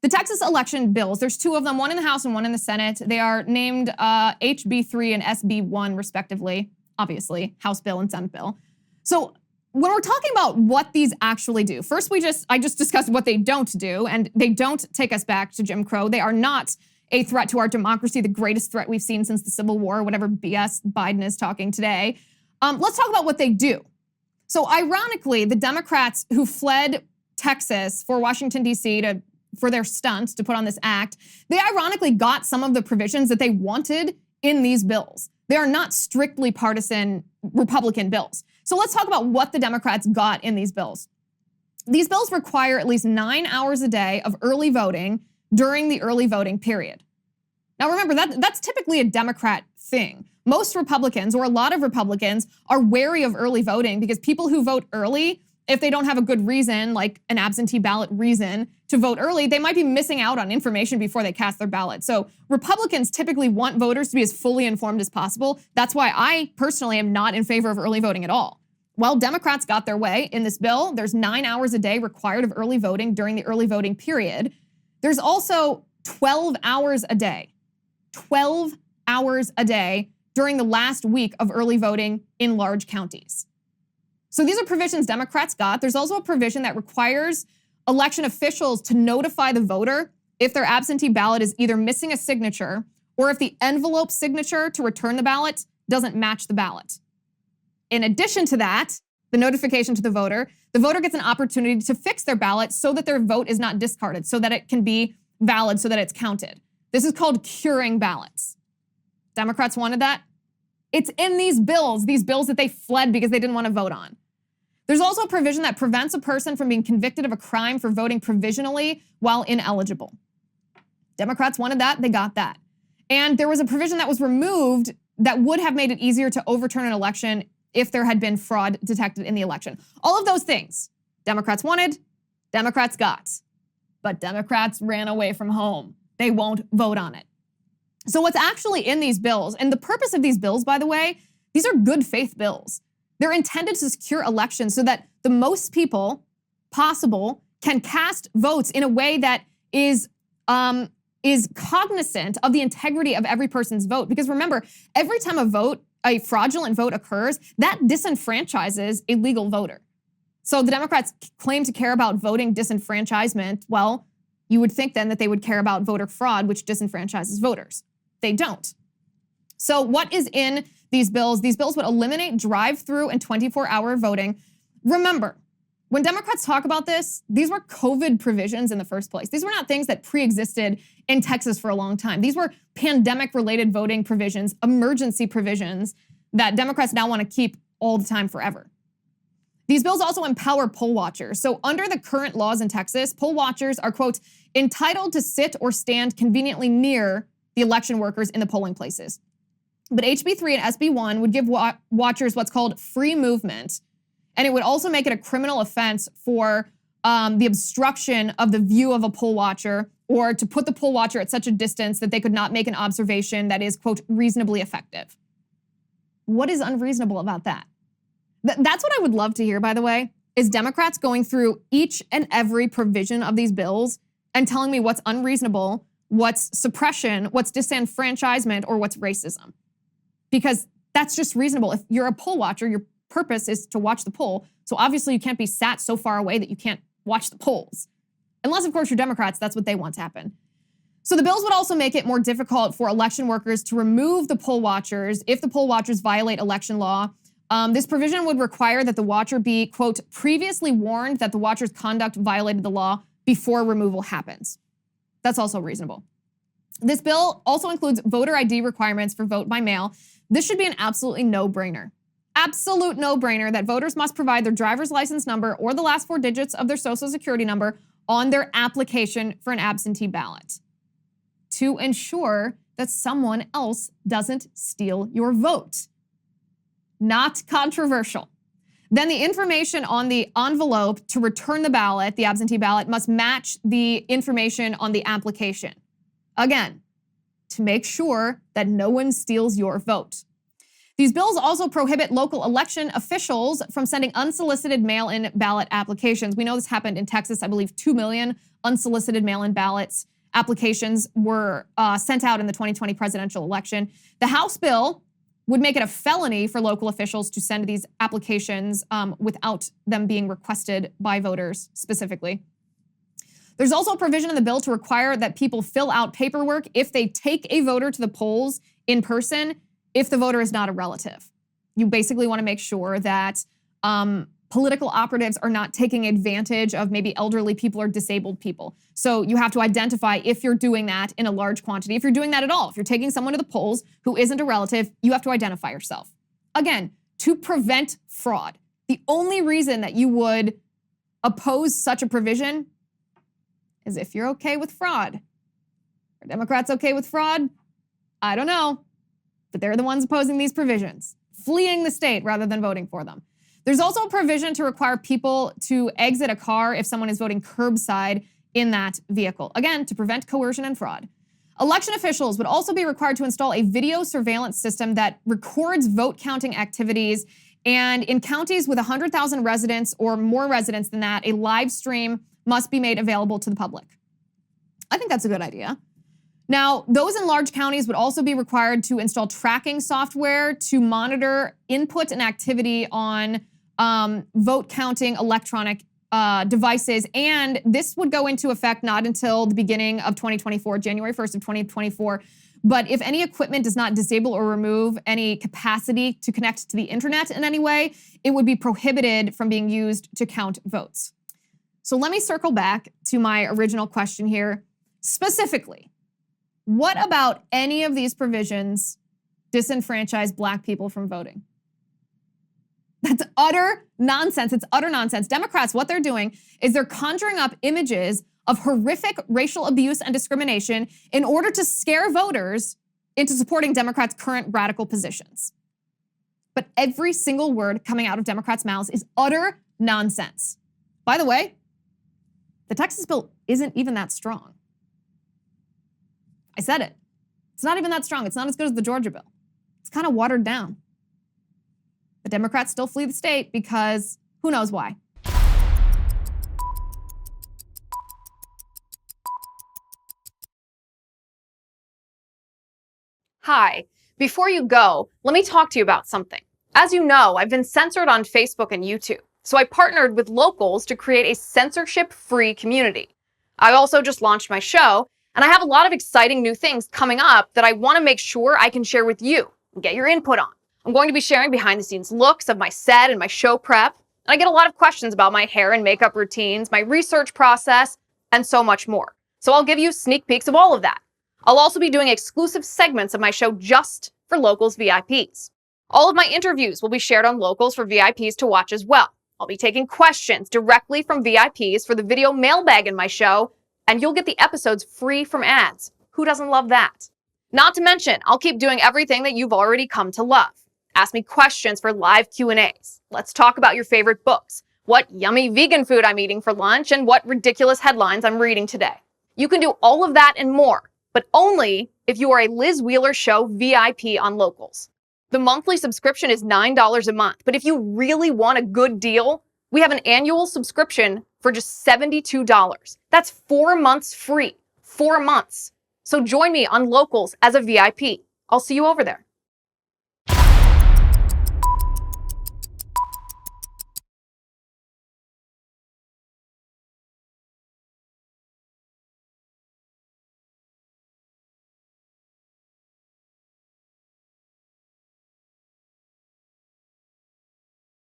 The Texas election bills, there's two of them, one in the House and one in the Senate. They are named HB3 and SB1 respectively, obviously, House bill and Senate bill. So when we're talking about what these actually do, first I just discussed what they don't do, and they don't take us back to Jim Crow. They are not a threat to our democracy, the greatest threat we've seen since the Civil War, whatever BS Biden is talking today. Let's talk about what they do. So ironically, the Democrats who fled Texas for Washington, D.C. for their stunt to put on this act, they ironically got some of the provisions that they wanted in these bills. They are not strictly partisan Republican bills. So let's talk about what the Democrats got in these bills. These bills require at least 9 hours a day of early voting during the early voting period. Now remember, that's typically a Democrat thing. Most Republicans, or a lot of Republicans, are wary of early voting because people who vote early, if they don't have a good reason, like an absentee ballot reason to vote early, they might be missing out on information before they cast their ballot. So Republicans typically want voters to be as fully informed as possible. That's why I personally am not in favor of early voting at all. Well, Democrats got their way in this bill. There's 9 hours a day required of early voting during the early voting period. There's also 12 hours a day. 12 hours a day during the last week of early voting in large counties. So these are provisions Democrats got. There's also a provision that requires election officials to notify the voter if their absentee ballot is either missing a signature or if the envelope signature to return the ballot doesn't match the ballot. In addition to that, the notification to the voter gets an opportunity to fix their ballot so that their vote is not discarded, so that it can be valid, so that it's counted. This is called curing ballots. Democrats wanted that. It's in these bills that they fled because they didn't want to vote on. There's also a provision that prevents a person from being convicted of a crime for voting provisionally while ineligible. Democrats wanted that, they got that. And there was a provision that was removed that would have made it easier to overturn an election if there had been fraud detected in the election. All of those things, Democrats wanted, Democrats got. But Democrats ran away from home. They won't vote on it. So what's actually in these bills, and the purpose of these bills, by the way, these are good faith bills. They're intended to secure elections so that the most people possible can cast votes in a way that is cognizant of the integrity of every person's vote. Because remember, every time a fraudulent vote occurs, that disenfranchises a legal voter. So the Democrats claim to care about voting disenfranchisement. Well, you would think then that they would care about voter fraud, which disenfranchises voters. They don't. So what is in these bills? These bills would eliminate drive-through and 24-hour voting. Remember, when Democrats talk about this, these were COVID provisions in the first place. These were not things that pre-existed in Texas for a long time. These were pandemic-related voting provisions, emergency provisions that Democrats now want to keep all the time forever. These bills also empower poll watchers. So under the current laws in Texas, poll watchers are, quote, entitled to sit or stand conveniently near the election workers in the polling places. But HB3 and SB1 would give watchers what's called free movement, and it would also make it a criminal offense for the obstruction of the view of a poll watcher, or to put the poll watcher at such a distance that they could not make an observation that is, quote, reasonably effective. What is unreasonable about that? That's what I would love to hear, by the way, is Democrats going through each and every provision of these bills and telling me what's unreasonable, what's suppression, what's disenfranchisement, or what's racism. Because that's just reasonable. If you're a poll watcher, your purpose is to watch the poll. So obviously you can't be sat so far away that you can't watch the polls. Unless, of course, you're Democrats, that's what they want to happen. So the bills would also make it more difficult for election workers to remove the poll watchers if the poll watchers violate election law. This provision would require that the watcher be, quote, previously warned that the watcher's conduct violated the law before removal happens. That's also reasonable. This bill also includes voter ID requirements for vote by mail. This should be an absolutely no-brainer. Absolute no-brainer that voters must provide their driver's license number or the last 4 digits of their social security number on their application for an absentee ballot to ensure that someone else doesn't steal your vote. Not controversial. Then the information on the envelope to return the ballot, the absentee ballot, must match the information on the application. Again, to make sure that no one steals your vote. These bills also prohibit local election officials from sending unsolicited mail-in ballot applications. We know this happened in Texas. I believe 2 million unsolicited mail-in ballots applications were sent out in the 2020 presidential election. The House bill would make it a felony for local officials to send these applications without them being requested by voters specifically. There's also a provision in the bill to require that people fill out paperwork if they take a voter to the polls in person, if the voter is not a relative. You basically want to make sure that political operatives are not taking advantage of maybe elderly people or disabled people. So you have to identify if you're doing that in a large quantity, if you're doing that at all. If you're taking someone to the polls who isn't a relative, you have to identify yourself. Again, to prevent fraud. The only reason that you would oppose such a provision is if you're okay with fraud. Are Democrats okay with fraud? I don't know, but they're the ones opposing these provisions, fleeing the state rather than voting for them. There's also a provision to require people to exit a car if someone is voting curbside in that vehicle. Again, to prevent coercion and fraud. Election officials would also be required to install a video surveillance system that records vote counting activities. And in counties with 100,000 residents or more residents than that, a live stream must be made available to the public. I think that's a good idea. Now, those in large counties would also be required to install tracking software to monitor input and activity on vote counting electronic devices. And this would go into effect not until the beginning of 2024, January 1st of 2024. But if any equipment does not disable or remove any capacity to connect to the internet in any way, it would be prohibited from being used to count votes. So let me circle back to my original question here. Specifically, what about any of these provisions disenfranchise Black people from voting? That's utter nonsense. It's utter nonsense. Democrats, what they're doing is they're conjuring up images of horrific racial abuse and discrimination in order to scare voters into supporting Democrats' current radical positions. But every single word coming out of Democrats' mouths is utter nonsense. By the way, the Texas bill isn't even that strong. I said it. It's not even that strong. It's not as good as the Georgia bill. It's kind of watered down. The Democrats still flee the state because who knows why. Hi. Before you go, let me talk to you about something. As you know, I've been censored on Facebook and YouTube, so I partnered with Locals to create a censorship-free community. I also just launched my show, and I have a lot of exciting new things coming up that I want to make sure I can share with you and get your input on. I'm going to be sharing behind-the-scenes looks of my set and my show prep, and I get a lot of questions about my hair and makeup routines, my research process, and so much more. So I'll give you sneak peeks of all of that. I'll also be doing exclusive segments of my show just for Locals VIPs. All of my interviews will be shared on Locals for VIPs to watch as well. I'll be taking questions directly from VIPs for the video mailbag in my show, and you'll get the episodes free from ads. Who doesn't love that? Not to mention, I'll keep doing everything that you've already come to love. Ask me questions for live Q&As. Let's talk about your favorite books, what yummy vegan food I'm eating for lunch, and what ridiculous headlines I'm reading today. You can do all of that and more, but only if you are a Liz Wheeler Show VIP on Locals. The monthly subscription is $9 a month, but if you really want a good deal, we have an annual subscription for just $72. That's 4 months free. 4 months. So join me on Locals as a VIP. I'll see you over there.